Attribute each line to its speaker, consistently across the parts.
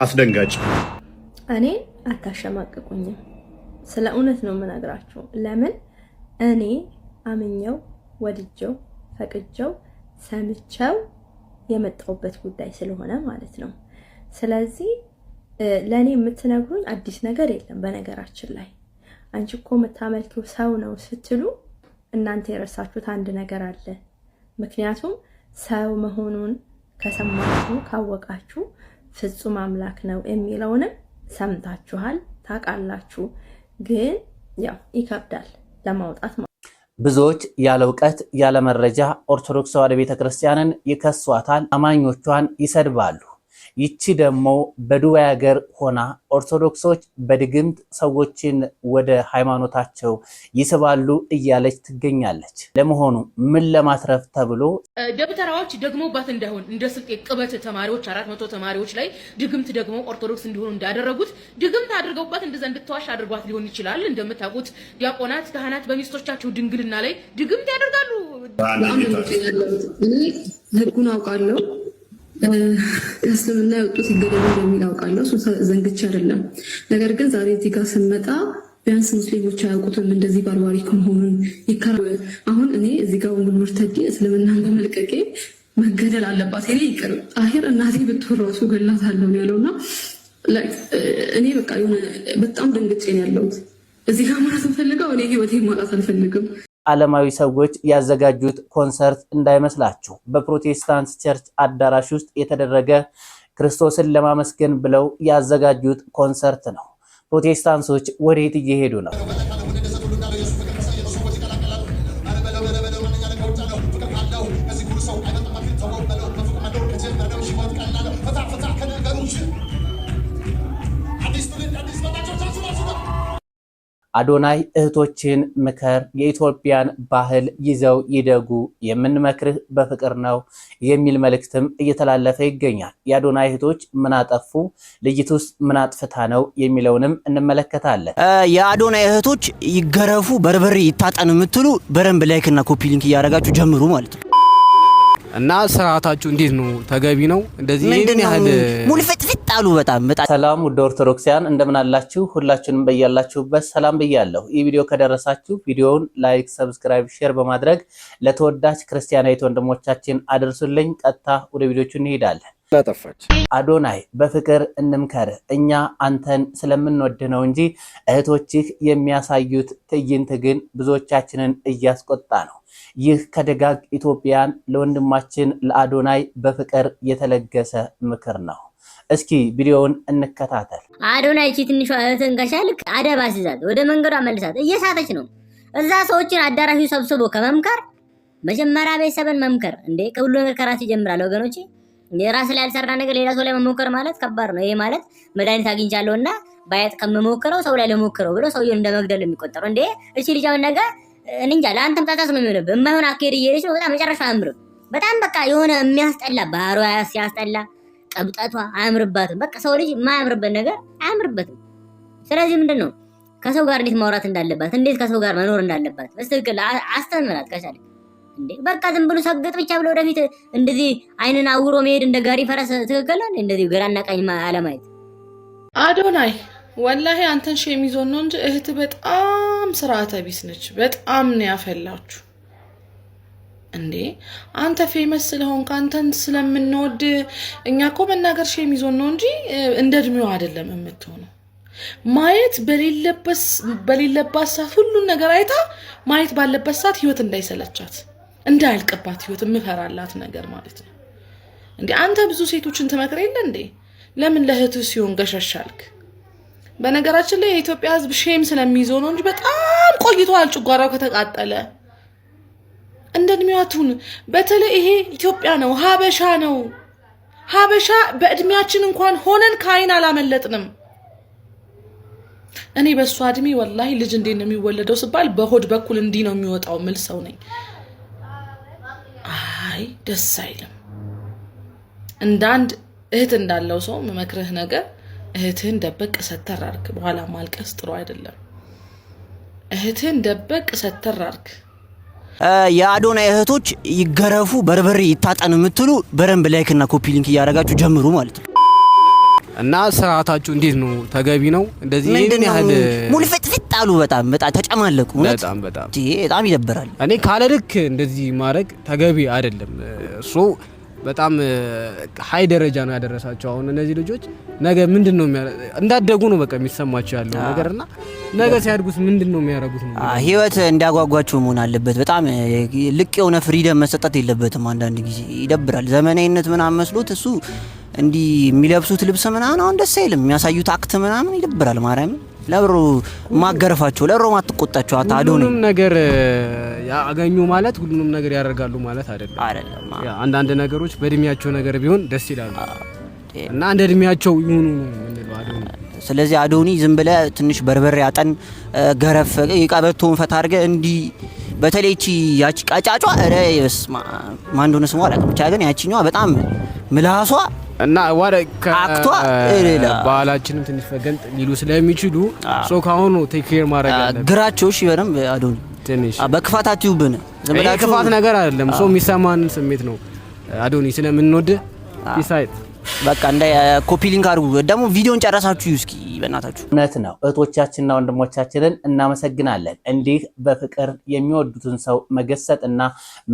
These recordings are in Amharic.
Speaker 1: አስደንጋጭ
Speaker 2: እኔ አታሸማቅቁኝም። ስለ እውነት ነው የምነግራችሁ። ለምን እኔ አምኜው ወድጀው ፈቅጀው ሰምቼው የመጣውበት ጉዳይ ስለሆነ ማለት ነው። ስለዚህ ለኔ የምትነግሩኝ አዲስ ነገር የለም። በነገራችን ላይ አንቺ እኮ የምታመልኪው ሰው ነው ስትሉ እናንተ የረሳችሁት አንድ ነገር አለ። ምክንያቱም ሰው መሆኑን ከሰማችሁ ካወቃችሁ ፍጹም አምላክ ነው የሚለውንም ሰምታችኋል፣ ታውቃላችሁ። ግን ያው ይከብዳል ለማውጣት።
Speaker 3: ብዙዎች ያለ ዕውቀት ያለ መረጃ ኦርቶዶክስ ተዋሕዶ ቤተክርስቲያንን ይከሷታል፣ አማኞቿን ይሰድባሉ። ይቺ ደግሞ በዱባይ ሀገር ሆና ኦርቶዶክሶች በድግምት ሰዎችን ወደ ሃይማኖታቸው ይስባሉ እያለች ትገኛለች። ለመሆኑ ምን ለማትረፍ ተብሎ
Speaker 4: ደብተራዎች ደግሞባት እንዳይሆን እንደ ስልጤ ቅበት ተማሪዎች 400 ተማሪዎች ላይ ድግምት ደግሞ ኦርቶዶክስ እንዲሆኑ እንዳደረጉት ድግምት አድርገውባት እንደዛ እንድትዋሽ አድርጓት ሊሆን ይችላል። እንደምታውቁት ዲያቆናት፣ ካህናት በሚስቶቻቸው ድንግልና ላይ ድግምት ያደርጋሉ።
Speaker 5: እኔ ህጉን አውቃለሁ። እስልምና የወጡት ይገደሉ እንደሚል አውቃለሁ። እሱ ዘንግቼ አይደለም። ነገር ግን ዛሬ እዚህ ጋር ስንመጣ ቢያንስ ሙስሊሞች አያውቁትም እንደዚህ ባርባሪክ መሆኑን ይከራል። አሁን እኔ እዚህ ጋር ወንድ ሙርተዲ እስልምናን በመልቀቄ መገደል አለባት። እኔ ይቅር አሄር እናቴ ብትሆን ራሱ ገላታለሁ ያለውና እኔ በቃ የሆነ በጣም ደንግጬ ነው ያለሁት። እዚህ ጋር ማለት ፈልገው እኔ ህይወቴን ማጣት አልፈልግም።
Speaker 3: ዓለማዊ ሰዎች ያዘጋጁት ኮንሰርት እንዳይመስላችሁ። በፕሮቴስታንት ቸርች አዳራሽ ውስጥ የተደረገ ክርስቶስን ለማመስገን ብለው ያዘጋጁት ኮንሰርት ነው። ፕሮቴስታንቶች ወዴት እየሄዱ ነው? አዶናይ እህቶችን ምከር፣ የኢትዮጵያን ባህል ይዘው ይደጉ፣ የምንመክርህ በፍቅር ነው የሚል መልእክትም እየተላለፈ ይገኛል። የአዶናይ እህቶች ምን አጠፉ፣ ልጅቱስ ምን አጥፍታ ነው የሚለውንም እንመለከታለን።
Speaker 6: የአዶናይ እህቶች ይገረፉ፣ በርበሬ ይታጠን የምትሉ በረንብ ላይክ እና ኮፒ ሊንክ እያደረጋችሁ ጀምሩ ማለት ነው።
Speaker 7: እና ስርዓታችሁ እንዴት ነው? ተገቢ ነው? እንደዚህ ይሄን ያህል
Speaker 6: ሙልፍጥፍጥ አሉ። በጣም
Speaker 3: ሰላም ውድ ኦርቶዶክሳውያን እንደምን አላችሁ? ሁላችሁንም በያላችሁበት ሰላም ብያለሁ። ይህ ቪዲዮ ከደረሳችሁ ቪዲዮውን ላይክ፣ ሰብስክራይብ፣ ሼር በማድረግ ለተወዳጅ ክርስቲያናዊት ወንድሞቻችን አድርሱልኝ። ቀጥታ ወደ ቪዲዮቹ እንሄዳለን። አዶናይ በፍቅር እንምከር፣ እኛ አንተን ስለምንወድ ነው እንጂ እህቶችህ የሚያሳዩት ትዕይንት ግን ብዙዎቻችንን እያስቆጣ ነው። ይህ ከደጋግ ኢትዮጵያን ለወንድማችን ለአዶናይ በፍቅር የተለገሰ ምክር ነው። እስኪ ቪዲዮውን እንከታተል።
Speaker 8: አዶናይ እቺ ትንሿ እህትን ከቻልክ አደብ አስይዛት፣ ወደ መንገዷ መልሳት። እየሳተች ነው። እዛ ሰዎችን አዳራሹ ሰብስቦ ከመምከር መጀመሪያ ቤተሰብን መምከር እንዴ! ከሁሉ ነገር ከራስ ይጀምራል ወገኖቼ። የራስ ላይ ያልሰራ ነገር ሌላ ሰው ላይ መሞከር ማለት ከባድ ነው። ይሄ ማለት መድኃኒት አግኝቻለሁና ባያት ከመሞከረው ሰው ላይ ለሞከረው ብሎ ሰውየውን እንደመግደል የሚቆጠረው እንዴ! እቺ ልጅ አሁን ነገር እንጃ ለአንተም ታታስ ነው የሚሆነው። የማይሆን አካሄድ እየሄደች ነው። በጣም መጨረሻ አያምርም። በጣም በቃ የሆነ የሚያስጠላ ባህሪዋ ሲያስጠላ፣ ቀብጠቷ አያምርባትም። በቃ ሰው ልጅ የማያምርበት ነገር አያምርበትም። ስለዚህ ምንድነው ከሰው ጋር እንዴት ማውራት እንዳለባት፣ እንዴት ከሰው ጋር መኖር እንዳለባት በስትክክል አስተምራት ከቻለ እንዴ። በቃ ዝም ብሎ ሰግጥ ብቻ ብሎ ወደፊት እንደዚህ አይንን አውሮ መሄድ እንደ ጋሪ ፈረስ ትክክል ነው። እንደዚህ ግራና ቀኝ አለማየት።
Speaker 4: አዶናይ ወላሂ አንተን ሼም ይዞ ነው እንጂ እህት በጣም ስርዓተ ቢስ ነች። በጣም ነው ያፈላችሁ እንዴ። አንተ ፌመስ ስለሆንክ አንተን ስለምንወድ እኛ እኮ መናገር ሼም ይዞ ነው እንጂ እንደ እድሜው አይደለም የምትሆነው። ማየት በሌለባት ሰዓት ሁሉን ነገር አይታ ማየት ባለበት ሰዓት ህይወት እንዳይሰለቻት እንዳያልቅባት ህይወት የምፈራላት ነገር ማለት ነው እንዴ። አንተ ብዙ ሴቶችን ትመክር የለ እንዴ? ለምን ለእህትህ ሲሆን ገሸሻልክ? በነገራችን ላይ የኢትዮጵያ ህዝብ ሼም ስለሚይዘው ነው እንጂ በጣም ቆይቷል ጭጓራው ከተቃጠለ። እንደ እድሜያቱን በተለይ ይሄ ኢትዮጵያ ነው፣ ሀበሻ ነው። ሀበሻ በእድሜያችን እንኳን ሆነን ከአይን አላመለጥንም። እኔ በሷ እድሜ ወላሂ ልጅ እንዴት ነው የሚወለደው ስባል በሆድ በኩል እንዲህ ነው የሚወጣው ምል ሰው ነኝ። አይ ደስ አይልም። እንዳንድ እህት እንዳለው ሰው መመክርህ ነገር እህትህን ደበቅ ሰተር አድርግ። በኋላ ማልቀስ ጥሩ አይደለም። እህትህን ደበቅ ሰተር አድርግ።
Speaker 6: የአዶናይ እህቶች ይገረፉ፣ በርበሬ ይታጠን የምትሉ በረንብ ላይክ እና ኮፒ ሊንክ እያደረጋችሁ ጀምሩ ማለት ነው።
Speaker 7: እና ስርዓታችሁ እንዴት ነው? ተገቢ ነው? እንደዚህ ይሄን ያህል
Speaker 6: ሙሉ ፍጥፍጥ አሉ። በጣም ተጨማለቁ። በጣም ይደብራል።
Speaker 7: እኔ ካለ ልክ እንደዚህ ማድረግ ተገቢ አይደለም። በጣም ሃይ ደረጃ ነው ያደረሳቸው። አሁን እነዚህ ልጆች ነገ ምንድነው እንዳደጉ ነው በቃ የሚሰማቸው ያለው ነገርና ነገ ሲያድጉስ ምንድነው የሚያደርጉት ነው?
Speaker 6: ህይወት እንዲያጓጓቸው መሆን አለበት። በጣም ልቅ የሆነ ፍሪደም መሰጠት የለበትም። አንዳንድ ጊዜ ይደብራል። ዘመናዊነት ምናምን መስሎት እሱ እንዲህ የሚለብሱት ልብስ ምናምን አሁን ደስ አይልም። የሚያሳዩት አክት ምናምን ይደብራል። ማርያም ለብሮ ማገረፋቸው ለብሮ ማትቆጣቸው አታዶኒ
Speaker 7: ሁሉንም ነገር ያገኙ ማለት ሁሉንም ነገር ያደርጋሉ ማለት አይደለም። አንዳንድ ነገሮች በእድሜያቸው ነገር ቢሆን ደስ ይላሉ እና እንደ እድሜያቸው ይሁኑ ምንለው አዶኒ።
Speaker 6: ስለዚህ አዶኒ ዝም ብለህ ትንሽ በርበሬ አጠን ገረፍ የቀበቶን ፈታ አድርገህ እንዲህ በተለይ ያቺ ቀጫጯ ማን እንደሆነ ስሟ አላውቅም። ብቻ ግን ያቺኛዋ በጣም ምላሷ
Speaker 7: እና
Speaker 6: አክቷ
Speaker 7: ባህላችንን ትንሽ ፈገንጥ ሊሉ ስለሚችሉ ካሁኑ ቴክ ኬር ማድረግ አለበት።
Speaker 6: ግራቸው እሺ በደንብ አዶኒ ትንሽ በክፋታችሁ ብነ
Speaker 7: ዘመዳችሁ ክፋት ነገር አይደለም። የሚሰማን ስሜት ነው አዶኒ ስለምንወድ ዲሳይድ
Speaker 6: በቃ እንደ ኮፒ ሊንክ አድርጉ። ደግሞ ቪዲዮን ጨረሳችሁ እስኪ በእናታችሁ።
Speaker 3: እውነት ነው። እህቶቻችንና ወንድሞቻችንን እናመሰግናለን። እንዲህ በፍቅር የሚወዱትን ሰው መገሰጥና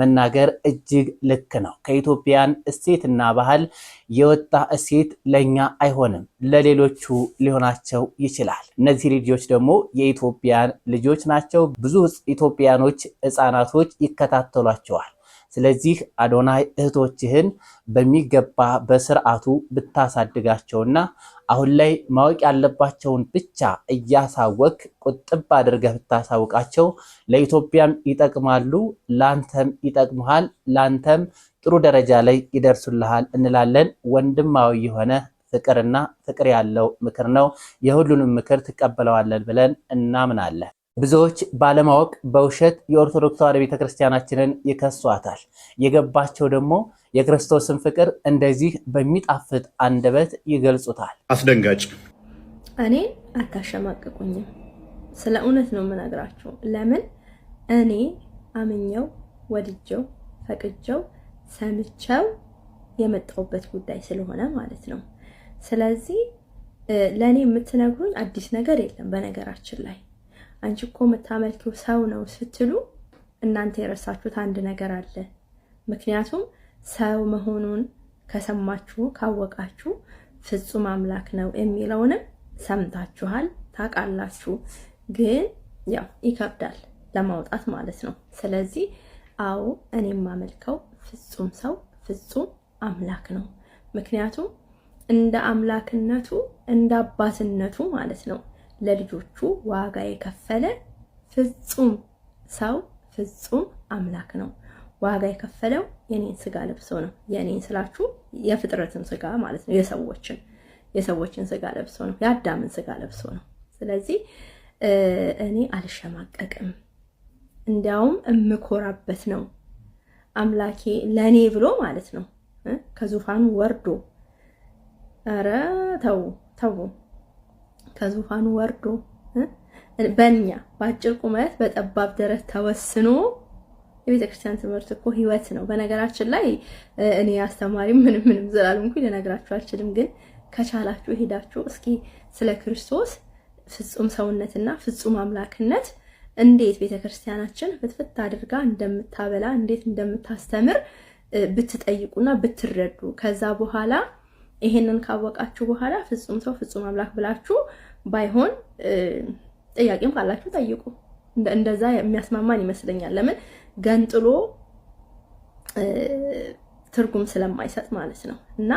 Speaker 3: መናገር እጅግ ልክ ነው። ከኢትዮጵያን እሴትና ባህል የወጣ እሴት ለኛ አይሆንም፣ ለሌሎቹ ሊሆናቸው ይችላል። እነዚህ ልጆች ደግሞ የኢትዮጵያን ልጆች ናቸው። ብዙ ኢትዮጵያኖች ህፃናቶች ይከታተሏቸዋል። ስለዚህ አዶናይ እህቶችህን በሚገባ በስርዓቱ ብታሳድጋቸውና አሁን ላይ ማወቅ ያለባቸውን ብቻ እያሳወቅ ቁጥብ አድርገህ ብታሳውቃቸው ለኢትዮጵያም ይጠቅማሉ፣ ላንተም ይጠቅሙሃል፣ ላንተም ጥሩ ደረጃ ላይ ይደርሱልሃል እንላለን። ወንድማዊ የሆነ ፍቅርና ፍቅር ያለው ምክር ነው። የሁሉንም ምክር ትቀበለዋለን ብለን እናምናለን። ብዙዎች ባለማወቅ በውሸት የኦርቶዶክስ ተዋሕዶ ቤተክርስቲያናችንን ይከሷታል። የገባቸው ደግሞ የክርስቶስን ፍቅር እንደዚህ በሚጣፍጥ አንደበት ይገልጹታል።
Speaker 1: አስደንጋጭ።
Speaker 2: እኔ አታሸማቅቁኝም። ስለ እውነት ነው የምነግራችሁ። ለምን እኔ አምኜው ወድጀው ፈቅጀው ሰምቼው የመጣሁበት ጉዳይ ስለሆነ ማለት ነው። ስለዚህ ለእኔ የምትነግሩኝ አዲስ ነገር የለም። በነገራችን ላይ አንቺ እኮ የምታመልኪው ሰው ነው ስትሉ እናንተ የረሳችሁት አንድ ነገር አለ። ምክንያቱም ሰው መሆኑን ከሰማችሁ ካወቃችሁ ፍጹም አምላክ ነው የሚለውንም ሰምታችኋል፣ ታውቃላችሁ። ግን ያው ይከብዳል ለማውጣት ማለት ነው። ስለዚህ አዎ እኔ የማመልከው ፍጹም ሰው ፍጹም አምላክ ነው። ምክንያቱም እንደ አምላክነቱ እንደ አባትነቱ ማለት ነው ለልጆቹ ዋጋ የከፈለ ፍጹም ሰው ፍጹም አምላክ ነው። ዋጋ የከፈለው የኔን ስጋ ለብሶ ነው። የኔን ስላችሁ የፍጥረትን ስጋ ማለት ነው። የሰዎችን ስጋ ለብሶ ነው። የአዳምን ስጋ ለብሶ ነው። ስለዚህ እኔ አልሸማቀቅም፣ እንዲያውም እምኮራበት ነው። አምላኬ ለኔ ብሎ ማለት ነው ከዙፋኑ ወርዶ ኧረ ተው ከዙፋኑ ወርዶ በእኛ በአጭር ቁመት በጠባብ ደረት ተወስኖ የቤተክርስቲያን ትምህርት እኮ ህይወት ነው። በነገራችን ላይ እኔ አስተማሪ ምንም ዘላለምኩ ልነግራችሁ አልችልም። ግን ከቻላችሁ ሄዳችሁ እስኪ ስለ ክርስቶስ ፍጹም ሰውነትና ፍጹም አምላክነት እንዴት ቤተክርስቲያናችን ፍትፍት አድርጋ እንደምታበላ እንዴት እንደምታስተምር ብትጠይቁና ብትረዱ ከዛ በኋላ ይሄንን ካወቃችሁ በኋላ ፍጹም ሰው ፍጹም አምላክ ብላችሁ ባይሆን ጥያቄም ካላችሁ ጠይቁ። እንደዛ የሚያስማማን ይመስለኛል። ለምን ገንጥሎ ትርጉም ስለማይሰጥ ማለት ነው። እና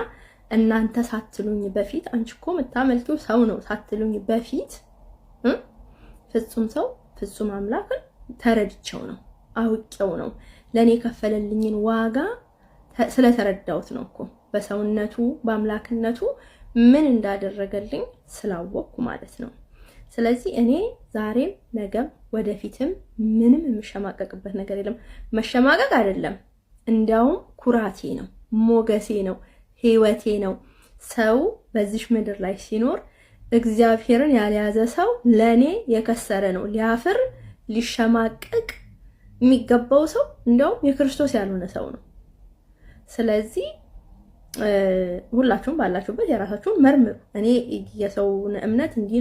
Speaker 2: እናንተ ሳትሉኝ በፊት አንቺ እኮ የምታመልኪው ሰው ነው ሳትሉኝ በፊት ፍጹም ሰው ፍጹም አምላክን ተረድቼው ነው አውቄው ነው ለኔ ከፈለልኝን ዋጋ ስለተረዳሁት ነው እኮ በሰውነቱ በአምላክነቱ ምን እንዳደረገልኝ ስላወቅኩ ማለት ነው። ስለዚህ እኔ ዛሬም ነገም ወደፊትም ምንም የምሸማቀቅበት ነገር የለም። መሸማቀቅ አይደለም፣ እንዲያውም ኩራቴ ነው፣ ሞገሴ ነው፣ ህይወቴ ነው። ሰው በዚህ ምድር ላይ ሲኖር እግዚአብሔርን ያልያዘ ሰው ለኔ የከሰረ ነው። ሊያፍር ሊሸማቀቅ የሚገባው ሰው እንዲያውም የክርስቶስ ያልሆነ ሰው ነው። ስለዚህ ሁላችሁም ባላችሁበት የራሳችሁን መርምሩ። እኔ የሰውን እምነት እንዲህ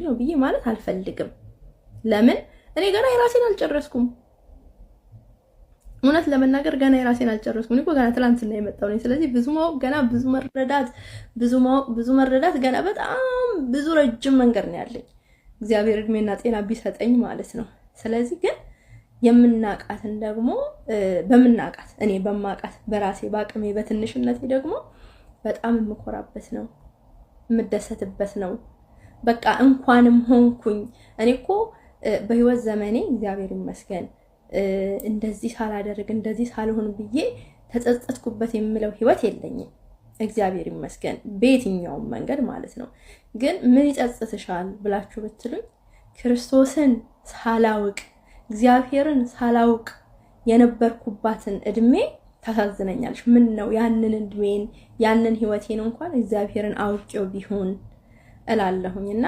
Speaker 2: ነው ብዬ ማለት አልፈልግም። ለምን እኔ ገና የራሴን አልጨረስኩም። እውነት ለመናገር ገና የራሴን አልጨረስኩም። እኔ ገና ትላንትና የመጣው ነኝ። ስለዚህ ብዙ ማወቅ ገና ብዙ መረዳት ገና በጣም ብዙ ረጅም መንገድ ነው ያለኝ እግዚአብሔር እድሜና ጤና ቢሰጠኝ ማለት ነው። ስለዚህ ግን የምናቃትን ደግሞ በምናቃት እኔ በማቃት በራሴ ባቅሜ በትንሽነቴ ደግሞ በጣም የምኮራበት ነው የምደሰትበት ነው። በቃ እንኳንም ሆንኩኝ እኔ እኮ በህይወት ዘመኔ እግዚአብሔር ይመስገን እንደዚህ ሳላደርግ እንደዚህ ሳልሆን ብዬ ተጸጸትኩበት የምለው ህይወት የለኝም። እግዚአብሔር ይመስገን በየትኛውም መንገድ ማለት ነው። ግን ምን ይጸጽትሻል ብላችሁ ብትሉኝ ክርስቶስን ሳላውቅ እግዚአብሔርን ሳላውቅ የነበርኩባትን እድሜ ታሳዝነኛለሽ። ምን ነው ያንን እድሜን ያንን ህይወቴን እንኳን እግዚአብሔርን አውቄው ቢሆን እላለሁኝና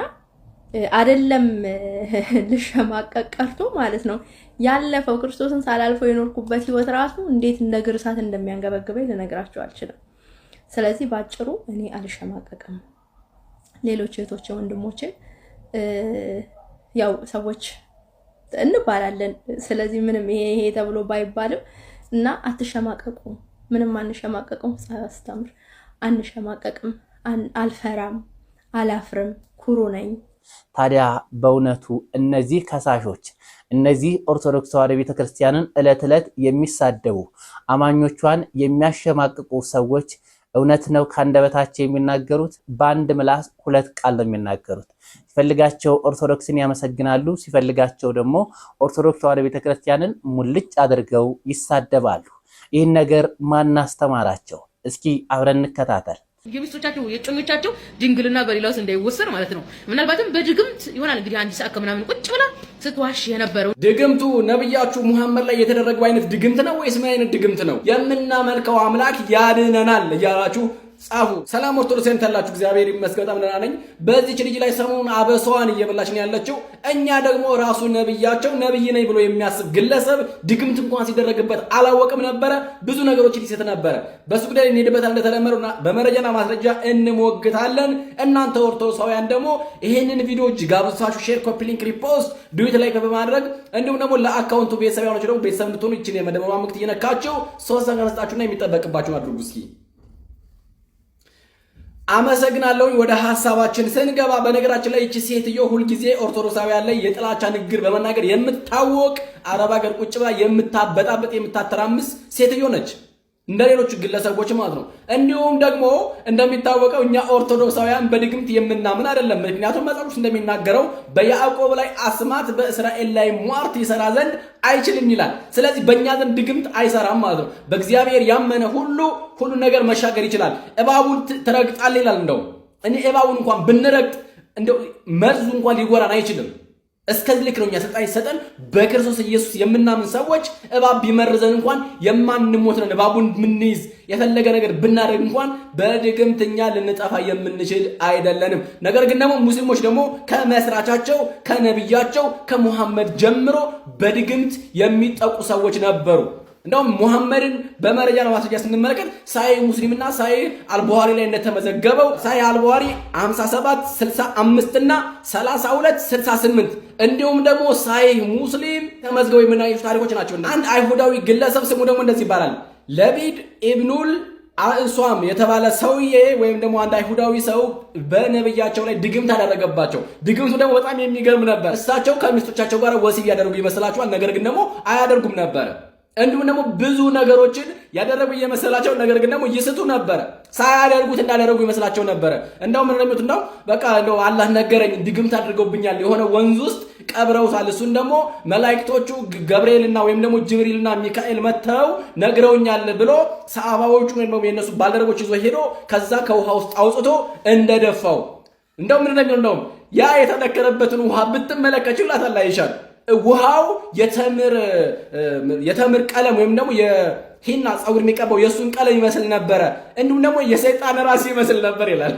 Speaker 2: አይደለም ልሸማቀቅ ቀርቶ ማለት ነው ያለፈው ክርስቶስን ሳላልፈው የኖርኩበት ህይወት ራሱ እንዴት እንደ ግርሳት እንደሚያንገበግበኝ ልነግራችሁ አልችልም። ስለዚህ ባጭሩ እኔ አልሸማቀቅም። ሌሎች እህቶቼ ወንድሞቼ ያው ሰዎች እንባላለን። ስለዚህ ምንም ይሄ ተብሎ ባይባልም እና አትሸማቀቁ። ምንም አንሸማቀቅም። ሳስተምር አንሸማቀቅም። አልፈራም፣ አላፍርም፣ ኩሩ ነኝ።
Speaker 3: ታዲያ በእውነቱ እነዚህ ከሳሾች እነዚህ ኦርቶዶክስ ተዋሕዶ ቤተክርስቲያንን ዕለት ዕለት የሚሳደቡ አማኞቿን የሚያሸማቅቁ ሰዎች እውነት ነው ካንደበታቸው የሚናገሩት በአንድ ምላስ ሁለት ቃል ነው የሚናገሩት። ሲፈልጋቸው ኦርቶዶክስን ያመሰግናሉ፣ ሲፈልጋቸው ደግሞ ኦርቶዶክስ ተዋሕዶ ቤተክርስቲያንን ሙልጭ አድርገው ይሳደባሉ። ይህን ነገር ማን አስተማራቸው? እስኪ አብረን እንከታተል።
Speaker 1: የሚስቶቻቸው የጮኞቻቸው ድንግልና በሌላውስ እንዳይወሰድ ማለት ነው። ምናልባትም በድግምት ይሆናል እንግዲህ አንድ ሰዓት ከምናምን ቁጭ ብላ ስትዋሽ የነበረው
Speaker 9: ድግምቱ ነብያችሁ ሙሐመድ ላይ የተደረገው አይነት ድግምት ነው ወይስ ምን አይነት ድግምት ነው? የምናመልከው አምላክ ያድነናል እያላችሁ ጻፉ። ሰላም ኦርቶዶክሳውያን ታላችሁ፣ እግዚአብሔር ይመስገን በጣም ደህና ነኝ። በዚህች ልጅ ላይ ሰሞኑን አበሷን እየበላች ነው ያለችው። እኛ ደግሞ ራሱ ነብያቸው ነብይ ነኝ ብሎ የሚያስብ ግለሰብ ድግምት እንኳን ሲደረግበት አላወቅም ነበረ። ብዙ ነገሮችን ይሰጥ ነበረ። በሱ ጉዳይ እንሄድበታለን። እንደተለመደውና በመረጃና ማስረጃ እንሞግታለን። እናንተ ኦርቶዶክሳውያን ደግሞ ይሄንን ቪዲዮ እጅግ አብዝታችሁ ሼር፣ ኮፒ ሊንክ፣ ሪፖስት፣ ዱዊት ላይ በማድረግ እንዲሁም ደግሞ ለአካውንቱ ቤተሰብ ያላችሁ ደግሞ ቤተሰብ እንድትሆኑ ይችን የመደመማ ምልክት እየነካችሁ ሶስት ነገር መስጣችሁና የሚጠበቅባችሁን አድርጉ። እስኪ አመሰግናለሁ። ወደ ሐሳባችን ስንገባ በነገራችን ላይ እቺ ሴትዮ ሁልጊዜ ኦርቶዶክሳውያን ላይ የጥላቻ ንግግር በመናገር የምታወቅ አረብ ሀገር ቁጭ ብላ የምታበጣበጥ የምታተራምስ ሴትዮ ነች፣ እንደሌሎቹ ግለሰቦች ማለት ነው። እንዲሁም ደግሞ እንደሚታወቀው እኛ ኦርቶዶክሳውያን በድግምት የምናምን አይደለም። ምክንያቱም መጽሐፍ እንደሚናገረው በያዕቆብ ላይ አስማት በእስራኤል ላይ ሟርት ይሰራ ዘንድ አይችልም ይላል። ስለዚህ በእኛ ዘንድ ድግምት አይሰራም ማለት ነው። በእግዚአብሔር ያመነ ሁሉ ነገር መሻገር ይችላል። እባቡን ትረግጣለህ ይላል። እንደው እኔ እባቡን እንኳን ብንረግጥ እንደው መርዙ እንኳን ሊጎራን አይችልም። እስከዚህ ልክ ነው እኛ ስልጣን ይሰጠን በክርስቶስ ኢየሱስ የምናምን ሰዎች እባብ ቢመርዘን እንኳን የማንሞት ነን። እባቡን ምንይዝ የፈለገ ነገር ብናደርግ እንኳን በድግምትኛ ልንጠፋ የምንችል አይደለንም። ነገር ግን ደግሞ ሙስሊሞች ደግሞ ከመስራቻቸው ከነብያቸው ከሙሐመድ ጀምሮ በድግምት የሚጠቁ ሰዎች ነበሩ። እንደውም ሙሐመድን በመረጃ ለማስረጃ ስንመለከት ሳይ ሙስሊምና ሳይ አልቡኻሪ ላይ እንደተመዘገበው ሳይ አልቡኻሪ 57 65 እና 32 68 እንዲሁም ደግሞ ሳይ ሙስሊም ተመዝገበው የምናገኙ ታሪኮች ናቸው። አንድ አይሁዳዊ ግለሰብ ስሙ ደግሞ እንደዚህ ይባላል፣ ለቢድ ኢብኑል አእሷም የተባለ ሰውዬ ወይም ደግሞ አንድ አይሁዳዊ ሰው በነብያቸው ላይ ድግምት አደረገባቸው። ድግምቱ ደግሞ በጣም የሚገርም ነበር። እሳቸው ከሚስቶቻቸው ጋር ወሲብ ያደርጉ ይመስላቸዋል፣ ነገር ግን ደግሞ አያደርጉም ነበር። እንዲሁም ደግሞ ብዙ ነገሮችን ያደረጉ እየመሰላቸው ነገር ግን ደግሞ ይስቱ ነበር። ሳያደርጉት እንዳደረጉ ይመስላቸው ነበር። እንደው ምን እንደሚሉት ነው፣ በቃ እንደው አላህ ነገረኝ ድግምት አድርገውብኛል፣ የሆነ ወንዝ ውስጥ ቀብረውታል። እሱን ደግሞ መላእክቶቹ ገብርኤልና ወይም ደግሞ ጅብሪልና ሚካኤል መተው ነግረውኛል ብሎ ሰሃባዎቹ ወይም ደግሞ የነሱ ባልደረቦች ይዞ ሄዶ ከዛ ከውሃ ውስጥ አውጥቶ እንደደፋው እንደው ምን እንደሚሉት ነው፣ ያ የተነከረበትን ውሃ ብትመለከቱ ይላታል አይሻል ውሃው የተምር ቀለም ወይም ደግሞ የሂና ጸጉር የሚቀባው የሱን ቀለም ይመስል ነበረ። እንዲሁም ደግሞ የሰይጣን ራስ ይመስል ነበር ይላል።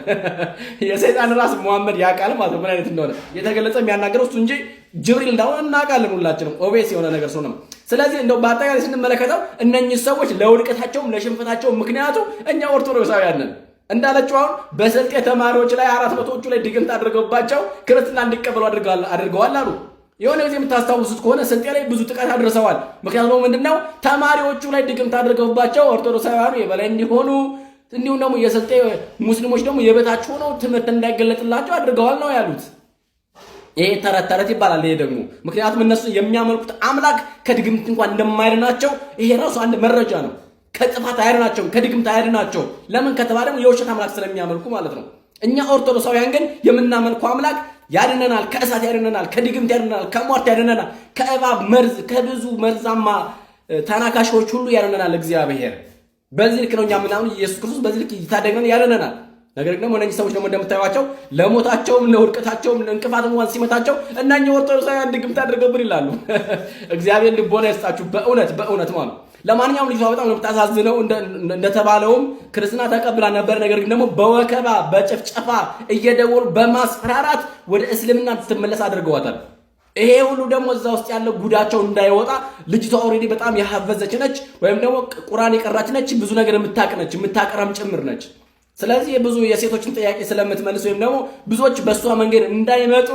Speaker 9: የሰይጣን ራስ መሐመድ ያውቃል ማለት ነው ምን አይነት እንደሆነ የተገለጸ የሚያናገረው እሱ እንጂ ጅብሪል እንዳሆነ እናውቃለን ሁላችንም። ኦቤስ የሆነ ነገር ነው። ስለዚህ እንደው በአጠቃላይ ስንመለከተው እነኚህ ሰዎች ለውድቀታቸውም ለሽንፈታቸውም ምክንያቱ እኛ ኦርቶዶክሳውያን ነን። እንዳለችው አሁን በስልጤ ተማሪዎች ላይ 400ዎቹ ላይ ድግምት አድርገውባቸው ክርስትና እንዲቀበሉ አድርገዋል አሉ። የሆነ ጊዜ የምታስታውሱት ከሆነ ስልጤ ላይ ብዙ ጥቃት አድርሰዋል። ምክንያቱም ምንድነው ተማሪዎቹ ላይ ድግምት አድርገውባቸው ኦርቶዶክሳውያኑ የበላይ እንዲሆኑ እንዲሁም ደግሞ የስልጤ ሙስሊሞች ደግሞ የበታች ሆነው ትምህርት እንዳይገለጥላቸው አድርገዋል ነው ያሉት። ይሄ ተረት ይባላል። ይሄ ደግሞ ምክንያቱም እነሱ የሚያመልኩት አምላክ ከድግምት እንኳን እንደማይድናቸው ይሄ ራሱ አንድ መረጃ ነው። ከጥፋት አይድናቸው፣ ከድግምት አይድናቸው። ለምን ከተባለ ደግሞ የውሸት አምላክ ስለሚያመልኩ ማለት ነው። እኛ ኦርቶዶክሳውያን ግን የምናመልከው አምላክ ያድነናል፣ ከእሳት ያድነናል፣ ከድግምት ያድነናል፣ ከሟርት ያድነናል፣ ከእባብ መርዝ፣ ከብዙ መርዛማ ተናካሾች ሁሉ ያድነናል እግዚአብሔር። በዚህ ልክ ነው እኛ ምናምን ኢየሱስ ክርስቶስ በዚህ ልክ ይታደገናል፣ ያድነናል። ነገር ግን እነኚህ ሰዎች ደግሞ እንደምታዩዋቸው ለሞታቸውም ለውድቀታቸውም እንቅፋት እንኳን ሲመታቸው እናኛ ኦርቶዶክሳውያን ድግምት አድርገውብን ይላሉ። እግዚአብሔር ልቦና ይስጣችሁ በእውነት ማለት። ለማንኛውም ልጅቷ በጣም ነው የምታሳዝነው። እንደተባለውም ክርስትና ተቀብላ ነበር። ነገር ግን ደግሞ በወከባ በጭፍጨፋ እየደወሉ በማስፈራራት ወደ እስልምና እንድትመለስ አድርገዋታል። ይሄ ሁሉ ደግሞ እዛ ውስጥ ያለው ጉዳቸው እንዳይወጣ ልጅቷ ኦልሬዲ በጣም ያሐፈዘች ነች፣ ወይም ደግሞ ቁርአን የቀራች ነች፣ ብዙ ነገር የምታውቅ ነች፣ የምታቀራም ጭምር ነች። ስለዚህ ብዙ የሴቶችን ጥያቄ ስለምትመልስ ወይም ደግሞ ብዙዎች በእሷ መንገድ እንዳይመጡ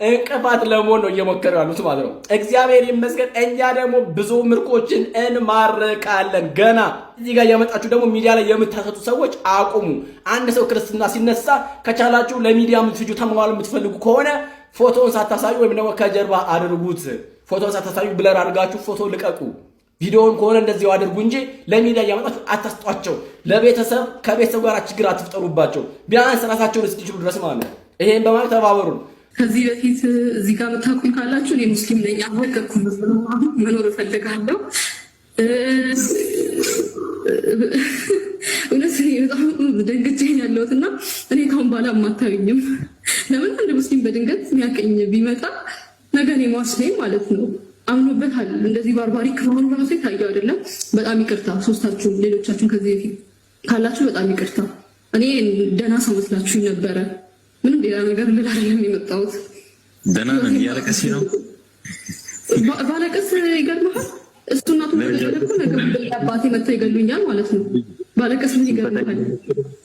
Speaker 9: እንቅፋት ለመሆን ነው እየሞከሩ ያሉት ማለት ነው። እግዚአብሔር ይመስገን እኛ ደግሞ ብዙ ምርኮችን እንማርካለን። ገና እዚህ ጋር ያመጣችሁ ደግሞ ሚዲያ ላይ የምታሰጡ ሰዎች አቁሙ። አንድ ሰው ክርስትና ሲነሳ ከቻላችሁ ለሚዲያ የምትፍጁ ተማዋል የምትፈልጉ ከሆነ ፎቶውን ሳታሳዩ ወይም ደግሞ ከጀርባ አድርጉት። ፎቶውን ሳታሳዩ ብለር አድርጋችሁ ፎቶ ልቀቁ። ቪዲዮውን ከሆነ እንደዚህ አድርጉ እንጂ ለሚዲያ ያመጣችሁ አታስጧቸው። ለቤተሰብ ከቤተሰብ ጋር ችግር አትፍጠሩባቸው። ቢያንስ ራሳቸውን እስኪችሉ ድረስ ማለት ነው። ይሄን በማለት ተባበሩ።
Speaker 5: ከዚህ በፊት እዚህ ጋር የምታውቁኝ ካላችሁ እኔ ሙስሊም ነኝ። አወቀኩም መኖር እፈልጋለሁ። እውነት በጣም ደንግጬ ያለሁት እና እኔ ካሁን በኋላ አማታዩኝም። ለምን አንድ ሙስሊም በድንገት የሚያቀኝ ቢመጣ ነገ እኔ ሙስሊም ማለት ነው አምኖበታል። እንደዚህ ባርባሪክ ከሆኑ ራሱ ይታየው አይደለም። በጣም ይቅርታ ሶስታችሁም፣ ሌሎቻችሁም ከዚህ በፊት ካላችሁ በጣም ይቅርታ። እኔ ደህና ሰው መስላችሁኝ ነበረ። ምንም ሌላ ነገር ልል አይደለም የመጣሁት።
Speaker 10: ደህና ነን። እያለቀስ ነው
Speaker 5: ባለቀስ ይገርምሃል። እሱ እናቱ ነገርኩ ነገር አባቴ መጥተው ይገሉኛል ማለት ነው። ባለቀስ ምን ይገርምሃል?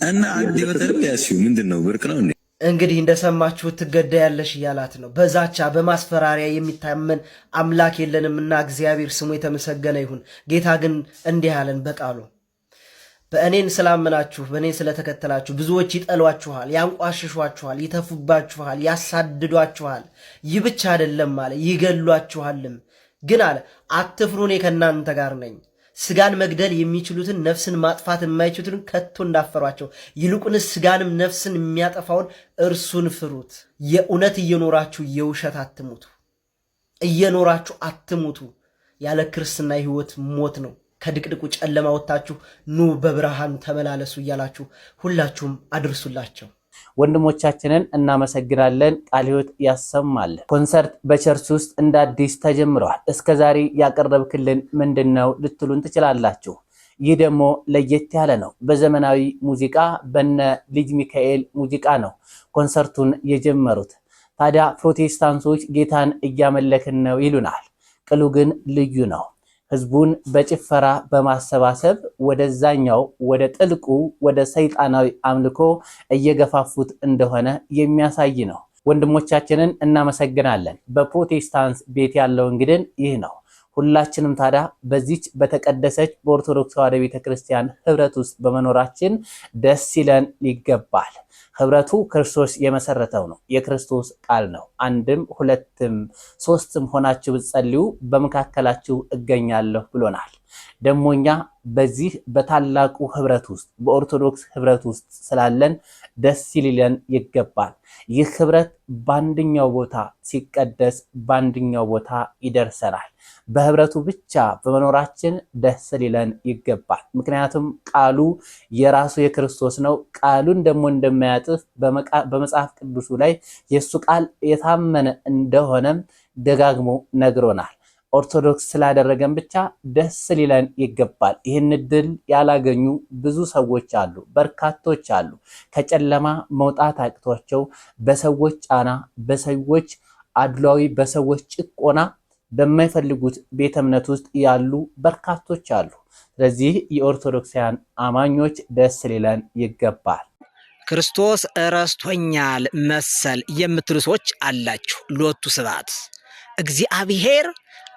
Speaker 10: እና አንድ ወተር ያሲው ምንድነው ብርቅ ነው እንዴ?
Speaker 11: እንግዲህ እንደሰማችሁት ትገደያለሽ እያላት ነው። በዛቻ በማስፈራሪያ የሚታመን አምላክ የለንምና እግዚአብሔር ስሙ የተመሰገነ ይሁን። ጌታ ግን እንዲህ አለን በቃሉ በእኔን ስላመናችሁ በእኔን ስለተከተላችሁ ብዙዎች ይጠሏችኋል፣ ያንቋሽሿችኋል፣ ይተፉባችኋል፣ ያሳድዷችኋል። ይህ ብቻ አይደለም አለ ይገሏችኋልም። ግን አለ አትፍሩ፣ እኔ ከእናንተ ጋር ነኝ። ስጋን መግደል የሚችሉትን ነፍስን ማጥፋት የማይችሉትን ከቶ እንዳፈሯቸው ይልቁንስ ስጋንም ነፍስን የሚያጠፋውን እርሱን ፍሩት። የእውነት እየኖራችሁ የውሸት አትሙቱ። እየኖራችሁ አትሙቱ። ያለ ክርስትና ሕይወት ሞት ነው። ከድቅድቁ ጨለማ ወጥታችሁ ኑ በብርሃን ተመላለሱ እያላችሁ ሁላችሁም አድርሱላቸው።
Speaker 3: ወንድሞቻችንን እናመሰግናለን። ቃለ ሕይወት ያሰማልን። ኮንሰርት በቸርች ውስጥ እንደ አዲስ ተጀምረዋል። እስከዛሬ ያቀረብክልን ምንድነው ልትሉን ትችላላችሁ። ይህ ደግሞ ለየት ያለ ነው። በዘመናዊ ሙዚቃ በነ ልጅ ሚካኤል ሙዚቃ ነው ኮንሰርቱን የጀመሩት። ታዲያ ፕሮቴስታንቶች ጌታን እያመለክን ነው ይሉናል። ቅሉ ግን ልዩ ነው። ህዝቡን በጭፈራ በማሰባሰብ ወደዛኛው ወደ ጥልቁ ወደ ሰይጣናዊ አምልኮ እየገፋፉት እንደሆነ የሚያሳይ ነው። ወንድሞቻችንን እናመሰግናለን። በፕሮቴስታንት ቤት ያለው እንግዲህ ይህ ነው። ሁላችንም ታዲያ በዚች በተቀደሰች በኦርቶዶክስ ተዋሕዶ ቤተክርስቲያን ህብረት ውስጥ በመኖራችን ደስ ይለን ይገባል። ህብረቱ ክርስቶስ የመሰረተው ነው። የክርስቶስ ቃል ነው። አንድም ሁለትም ሶስትም ሆናችሁ ብትጸልዩ በመካከላችሁ እገኛለሁ ብሎናል። ደሞኛ በዚህ በታላቁ ህብረት ውስጥ በኦርቶዶክስ ህብረት ውስጥ ስላለን ደስ ሊለን ይገባል። ይህ ህብረት በአንድኛው ቦታ ሲቀደስ በአንድኛው ቦታ ይደርሰናል። በህብረቱ ብቻ በመኖራችን ደስ ሊለን ይገባል። ምክንያቱም ቃሉ የራሱ የክርስቶስ ነው። ቃሉን ደግሞ እንደማያጥፍ በመጽሐፍ ቅዱሱ ላይ የሱ ቃል የታመነ እንደሆነም ደጋግሞ ነግሮናል። ኦርቶዶክስ ስላደረገን ብቻ ደስ ሊለን ይገባል። ይህን እድል ያላገኙ ብዙ ሰዎች አሉ፣ በርካቶች አሉ። ከጨለማ መውጣት አቅቷቸው በሰዎች ጫና፣ በሰዎች አድሏዊ፣ በሰዎች ጭቆና በማይፈልጉት ቤተ እምነት ውስጥ ያሉ በርካቶች አሉ። ስለዚህ የኦርቶዶክሳውያን አማኞች ደስ ሊለን ይገባል።
Speaker 12: ክርስቶስ ረስቶኛል መሰል የምትሉ ሰዎች አላችሁ። ሎቱ ስብሐት። እግዚአብሔር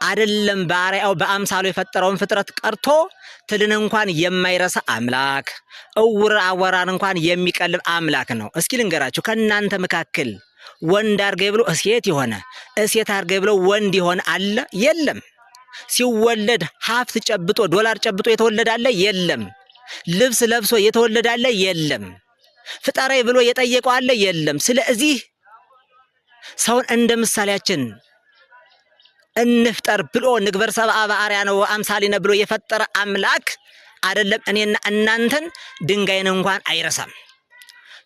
Speaker 12: አይደለም ባሪያው በአምሳሉ የፈጠረውን ፍጥረት ቀርቶ ትልን እንኳን የማይረሳ አምላክ፣ እውር አወራን እንኳን የሚቀልብ አምላክ ነው። እስኪ ልንገራችሁ፣ ከእናንተ መካከል ወንድ አርገ ብሎ ሴት የሆነ ሴት አርገ ብሎ ወንድ የሆነ አለ? የለም። ሲወለድ ሀብት ጨብጦ ዶላር ጨብጦ የተወለደ አለ? የለም። ልብስ ለብሶ የተወለደ አለ? የለም። ፍጠረኝ ብሎ የጠየቀው አለ? የለም። ስለዚህ ሰውን እንደ ምሳሌያችን እንፍጠር ብሎ ንግበር ሰብአ በአርአያነ ወአምሳሊነ ብሎ የፈጠረ አምላክ አይደለም እኔና እናንተን ድንጋይን እንኳን አይረሳም።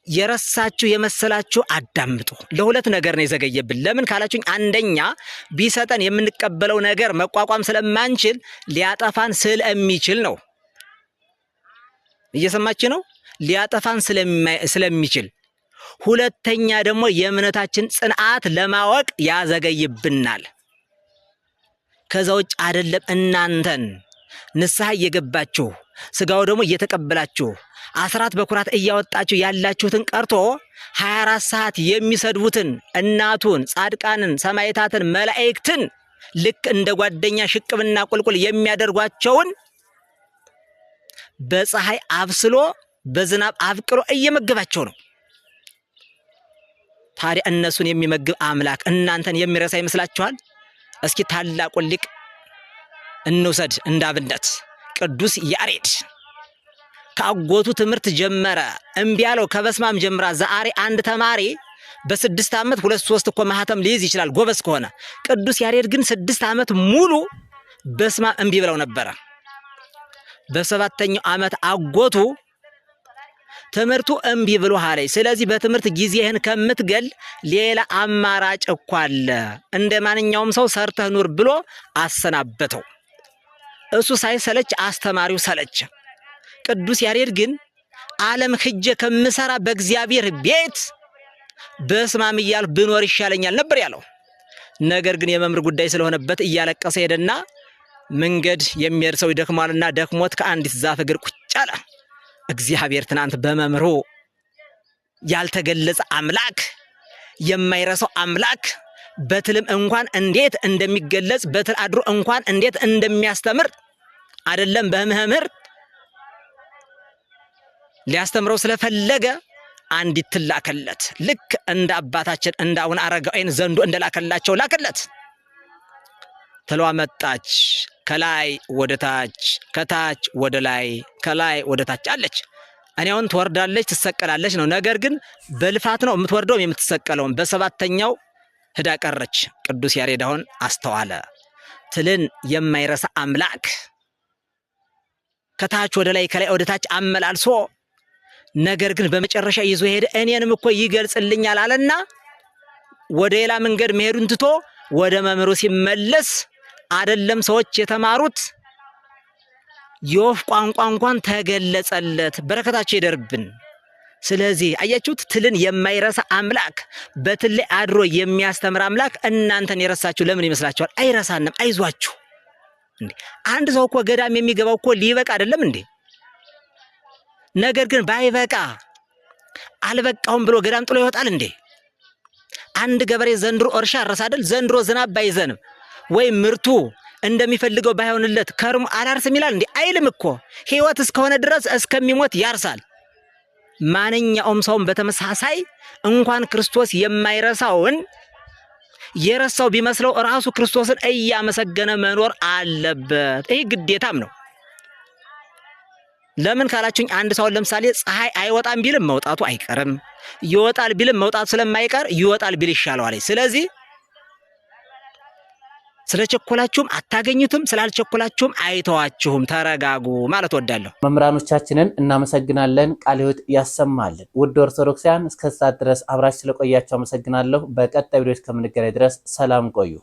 Speaker 12: የረሳችሁ የመሰላችሁ አዳምጡ። ለሁለት ነገር ነው የዘገየብን። ለምን ካላችሁኝ፣ አንደኛ ቢሰጠን የምንቀበለው ነገር መቋቋም ስለማንችል ሊያጠፋን ስለሚችል ነው። እየሰማችሁ ነው? ሊያጠፋን ስለሚችል። ሁለተኛ ደግሞ የእምነታችን ጽንዓት ለማወቅ ያዘገይብናል። ከዛ ውጭ አይደለም እናንተን ንስሐ እየገባችሁ ስጋው ደግሞ እየተቀበላችሁ አስራት በኩራት እያወጣችሁ ያላችሁትን ቀርቶ 24 ሰዓት የሚሰድቡትን እናቱን፣ ጻድቃንን፣ ሰማዕታትን፣ መላእክትን ልክ እንደ ጓደኛ ሽቅብና ቁልቁል የሚያደርጓቸውን በፀሐይ አብስሎ በዝናብ አብቅሎ እየመገባቸው ነው። ታዲያ እነሱን የሚመግብ አምላክ እናንተን የሚረሳ ይመስላችኋል? እስኪ ታላቁን ሊቅ እንውሰድ እንዳብነት። ቅዱስ ያሬድ ከአጎቱ ትምህርት ጀመረ፣ እምቢ አለው። ከበስማም ጀምራ ዛሬ አንድ ተማሪ በ6 ዓመት 2-3 እኮ ማህተም ሊይዝ ይችላል ጎበዝ ከሆነ። ቅዱስ ያሬድ ግን 6 ዓመት ሙሉ በስማም እምቢ ብለው ነበረ። በ7ኛው ዓመት አጎቱ ትምህርቱ እምቢ ብሎ አለኝ፣ ስለዚህ በትምህርት ጊዜህን ከምትገል ሌላ አማራጭ እኮ አለ፣ እንደ ማንኛውም ሰው ሰርተህ ኑር ብሎ አሰናበተው። እሱ ሳይሰለች አስተማሪው ሰለች። ቅዱስ ያሬድ ግን ዓለም ሂጄ ከምሰራ በእግዚአብሔር ቤት በስማም እያልኩ ብኖር ይሻለኛል ነበር ያለው። ነገር ግን የመምህር ጉዳይ ስለሆነበት እያለቀሰ ሄደና መንገድ የሚሄድ ሰው ይደክማልና ደክሞት ከአንዲት ዛፍ እግር ቁጭ አለ። እግዚአብሔር ትናንት በመምህሩ ያልተገለጸ አምላክ፣ የማይረሳው አምላክ በትልም እንኳን እንዴት እንደሚገለጽ በትል አድሮ እንኳን እንዴት እንደሚያስተምር አይደለም በመምህር ሊያስተምረው ስለፈለገ አንዲት ትላከለት። ልክ እንደ አባታችን እንደ አቡነ አረጋዊን ዘንዶ እንደላከላቸው ላከለት። ትሏ መጣች፣ ከላይ ወደ ታች፣ ከታች ወደ ላይ፣ ከላይ ወደ ታች አለች። እኔ አሁን ትወርዳለች ትሰቀላለች ነው። ነገር ግን በልፋት ነው የምትወርደው የምትሰቀለው። በ7ኛው ህዳ ቀረች። ቅዱስ ያሬድ አሁን አስተዋለ። ትልን የማይረሳ አምላክ ከታች ወደ ላይ ከላይ ወደ ታች አመላልሶ ነገር ግን በመጨረሻ ይዞ ሄደ። እኔንም እኮ ይገልጽልኛል አለና ወደ ሌላ መንገድ መሄዱን ትቶ ወደ መምህሩ ሲመለስ አይደለም ሰዎች የተማሩት የወፍ ቋንቋ እንኳን ተገለጸለት። በረከታቸው ይደርብን። ስለዚህ አያችሁት፣ ትልን የማይረሳ አምላክ በትል ላይ አድሮ የሚያስተምር አምላክ እናንተን የረሳችሁ ለምን ይመስላችኋል? አይረሳንም፣ አይዟችሁ። እንዴ አንድ ሰው እኮ ገዳም የሚገባው እኮ ሊበቃ አይደለም እንዴ? ነገር ግን ባይበቃ አልበቃውም ብሎ ገዳም ጥሎ ይወጣል እንዴ? አንድ ገበሬ ዘንድሮ እርሻ አረሰ አይደል? ዘንድሮ ዝናብ ባይዘንም ወይ ምርቱ እንደሚፈልገው ባይሆንለት ከርሙ አላርስም ይላል እንዴ? አይልም እኮ። ሕይወት እስከሆነ ድረስ እስከሚሞት ያርሳል። ማንኛውም ሰውም በተመሳሳይ እንኳን ክርስቶስ የማይረሳውን የረሳው ቢመስለው ራሱ ክርስቶስን እያመሰገነ መኖር አለበት። ይህ ግዴታም ነው። ለምን ካላችሁኝ አንድ ሰው ለምሳሌ ፀሐይ አይወጣም ቢልም መውጣቱ አይቀርም፣ ይወጣል ቢልም መውጣቱ ስለማይቀር ይወጣል ቢል ይሻለዋል። ስለዚህ ስለቸኮላችሁም አታገኙትም፣ ስላልቸኮላችሁም አይተዋችሁም። ተረጋጉ ማለት ወዳለሁ። መምህራኖቻችንን እናመሰግናለን። ቃለ ሕይወት ያሰማልን። ውድ ኦርቶዶክሳውያን እስከ ሰዓት ድረስ አብራችሁ ስለቆያችሁ አመሰግናለሁ። በቀጣይ ቪዲዮ እስከምንገናኝ ድረስ ሰላም ቆዩ።